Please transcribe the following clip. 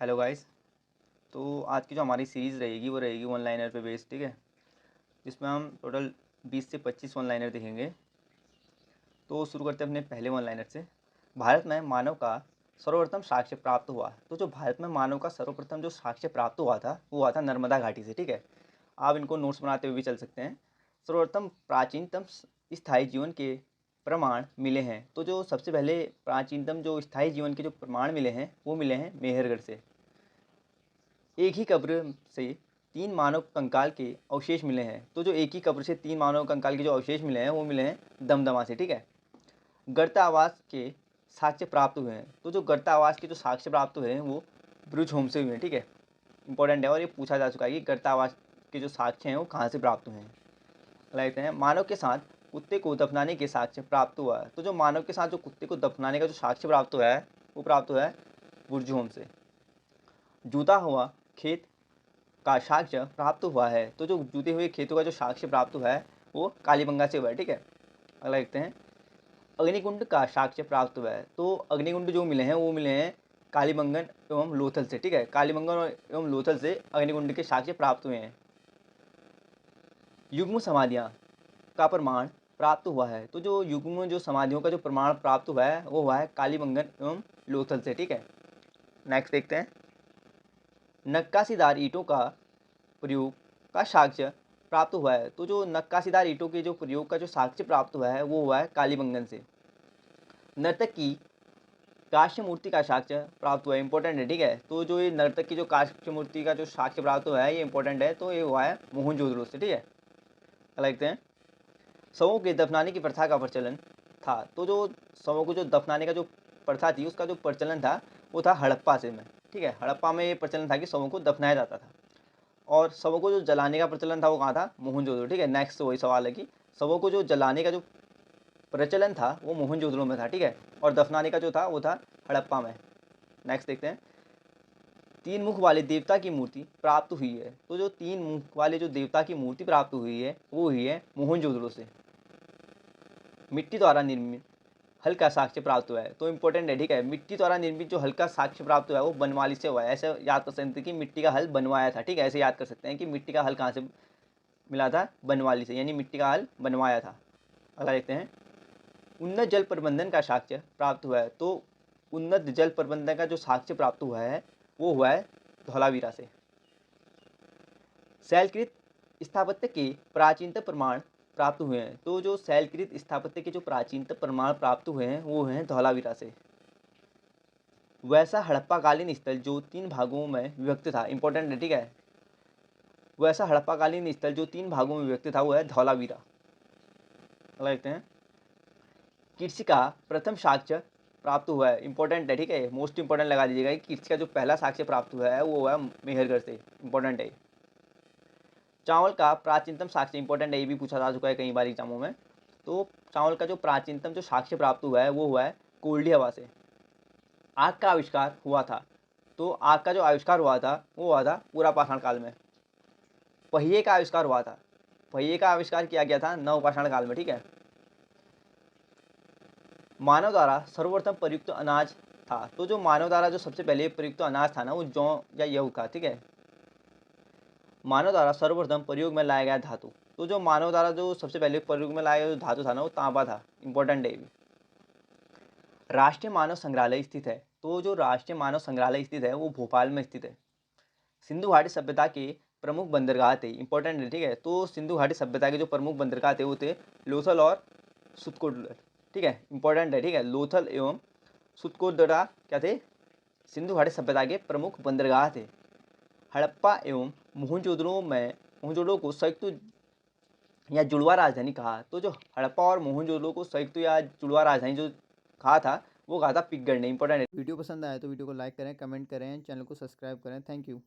Hello guys. तो आज की जो हमारी सीरीज़ रहेगी वो रहेगी वन लाइनर पे बेस्ड, ठीक है। जिसमें हम टोटल 20 से 25 वन लाइनर देखेंगे। तो शुरू करते हैं अपने पहले वन लाइनर से। भारत में मानव का सर्वप्रथम साक्ष्य प्राप्त हुआ। तो जो भारत में मानव का सर्वप्रथम जो साक्ष्य प्राप्त हुआ था वो हुआ था नर्मदा घाटी से, ठीक है। आप इनको नोट्स बनाते हुए भी चल सकते हैं। सर्वप्रथम प्राचीनतम स्थायी जीवन के प्रमाण मिले हैं। तो जो सबसे पहले प्राचीनतम जो स्थायी जीवन के जो प्रमाण मिले हैं वो मिले हैं मेहरगढ़ से। एक ही कब्र से 3 मानव कंकाल के अवशेष मिले हैं। तो जो एक ही कब्र से 3 मानव कंकाल के जो अवशेष मिले हैं वो मिले हैं दमदमा से, ठीक है। गर्तावास के साक्ष्य प्राप्त हुए हैं। तो जो गर्तावास के जो साक्ष्य प्राप्त हुए हैं वो ब्रुजहोम से हुए हैं, ठीक है। इंपॉर्टेंट है और ये पूछा जा चुका है कि गर्तावास के जो साक्ष्य हैं वो कहाँ से प्राप्त हुए हैं। लगते हैं मानव के साथ कुत्ते को दफनाने के साक्ष्य प्राप्त हुआ है। तो जो मानव के साथ जो कुत्ते को दफनाने का जो साक्ष्य प्राप्त हुआ है वो प्राप्त हुआ है ब्रुजहोम से। जूता हुआ खेत का साक्ष्य प्राप्त हुआ है। तो जो जूते हुए खेतों का जो साक्ष्य प्राप्त हुआ है वो कालीबंगा से हुआ है, ठीक है। अगला देखते हैं अग्निकुंड का साक्ष्य प्राप्त हुआ है। तो अग्निकुंड जो मिले हैं वो मिले हैं कालीबंगन एवं लोथल से, ठीक है। कालीबंगन एवं लोथल से अग्निकुंड के साक्ष्य प्राप्त हुए हैं। युग्म समाधियाँ का प्रमाण प्राप्त हुआ है। तो जो युग्म जो समाधियों का जो प्रमाण प्राप्त हुआ है वो हुआ है कालीबंगन एवं लोथल से, ठीक है। नेक्स्ट देखते हैं नक्काशीदार ईंटों का प्रयोग का साक्ष्य प्राप्त हुआ है। तो जो नक्काशीदार ईंटों के जो प्रयोग का जो साक्ष्य प्राप्त हुआ है वो हुआ है कालीबंगन से। नर्तक की काष्य मूर्ति का साक्ष्य प्राप्त हुआ है। इंपॉर्टेंट है, ठीक है। तो जो ये नर्तक की जो काष्य मूर्ति का जो साक्ष्य प्राप्त हुआ है ये इंपॉर्टेंट है। तो ये हुआ है मोहनजोदड़ो से, ठीक है। क्या लिखते हैं शवों के दफनाने की प्रथा का प्रचलन था। तो जो शवों को जो दफनाने का जो प्रथा थी उसका जो प्रचलन था वो था हड़प्पा से में, ठीक है। हड़प्पा में ये प्रचलन था कि शवों को दफनाया जाता था। और शवों को जो जलाने का प्रचलन था वो कहाँ था, मोहनजोदड़ो, ठीक है। नेक्स्ट वही सवाल है कि शवों को जो जलाने का जो प्रचलन था वो मोहनजोदड़ो में था, ठीक है। और दफनाने का जो था वो था हड़प्पा में। नेक्स्ट देखते हैं 3 मुख वाले देवता की मूर्ति प्राप्त हुई है। तो जो 3 मुख वाले जो देवता की मूर्ति प्राप्त हुई है वो हुई है मोहनजोदड़ो से। मिट्टी द्वारा निर्मित हल का साक्ष्य प्राप्त हुआ है। तो इंपॉर्टेंट है, ठीक है। मिट्टी द्वारा निर्मित जो हल का साक्ष्य प्राप्त हुआ है वो बनवाली से हुआ है। ऐसे याद कर सकते हैं कि मिट्टी का हल बनवाया था, ठीक है। ऐसे याद कर सकते हैं कि मिट्टी का हल कहाँ से मिला था, बनवाली से, यानी मिट्टी का हल बनवाया था। अगला देखते हैं उन्नत जल प्रबंधन का साक्ष्य प्राप्त हुआ है। तो उन्नत जल प्रबंधन का जो साक्ष्य प्राप्त हुआ है वो हुआ है धौलावीरा से। शैलकृत स्थापत्य के प्राचीनतम प्रमाण प्राप्त हुए हैं। तो जो शैलकृत स्थापत्य के जो प्राचीनतम प्रमाण प्राप्त हुए हैं वो हुए हैं धौलावीरा से। वैसा हड़प्पाकालीन स्थल जो 3 भागों में विभक्त था। इंपॉर्टेंट है, ठीक है। वैसा हड़प्पाकालीन स्थल जो 3 भागों में विभक्त था वो है धौलावीरा। अगला देखते हैं कृषि का प्रथम साक्ष्य प्राप्त हुआ है। इंपॉर्टेंट है, ठीक है। मोस्ट इंपॉर्टेंट लगा दीजिएगा कि कृषि का जो पहला साक्ष्य प्राप्त हुआ है वो हुआ है मेहरगढ़ से। इंपॉर्टेंट है। चावल का प्राचीनतम साक्ष्य, इंपॉर्टेंट है, ये भी पूछा जा चुका है कई बार एग्जामों में। तो चावल का जो प्राचीनतम जो साक्ष्य प्राप्त हुआ है वो हुआ है कोल्डी हवा से। आग का आविष्कार हुआ था। तो आग का जो आविष्कार हुआ था वो हुआ था पूरा पाषाण काल में। पहिए का आविष्कार हुआ था। पहिए का आविष्कार किया गया था नवपाषाण काल में, ठीक है। मानव द्वारा सर्वप्रथम प्रयुक्त अनाज था। तो जो मानव द्वारा जो सबसे पहले प्रयुक्त अनाज था ना वो जौ या गेहूं था, ठीक है। मानव द्वारा सर्वप्रथम प्रयोग में लाया गया धातु। तो जो मानव द्वारा जो सबसे पहले प्रयोग में लाया गया जो धातु था ना वो तांबा था। इंपॉर्टेंट है। राष्ट्रीय मानव संग्रहालय स्थित है। तो जो राष्ट्रीय मानव संग्रहालय स्थित है वो भोपाल में स्थित है। सिंधु घाटी सभ्यता के प्रमुख बंदरगाह थे। इंपॉर्टेंट है, ठीक है। तो सिंधु घाटी सभ्यता के जो प्रमुख बंदरगाह थे वो थे लोथल और सुतकोटगढ़, ठीक है। इंपॉर्टेंट है, ठीक है। लोथल एवं सुतकोटगढ़ क्या थे, सिंधु घाटी सभ्यता के प्रमुख बंदरगाह थे। हड़प्पा एवं मोहनजोदड़ो को संयुक्त या जुड़वा राजधानी कहा। तो जो हड़प्पा और मोहनजोदड़ो को संयुक्त या जुड़वा राजधानी जो कहा था वो कहा था पिथगढ़ ने। इंपॉर्टेंट है। वीडियो पसंद आया तो वीडियो को लाइक करें, कमेंट करें, चैनल को सब्सक्राइब करें। Thank you.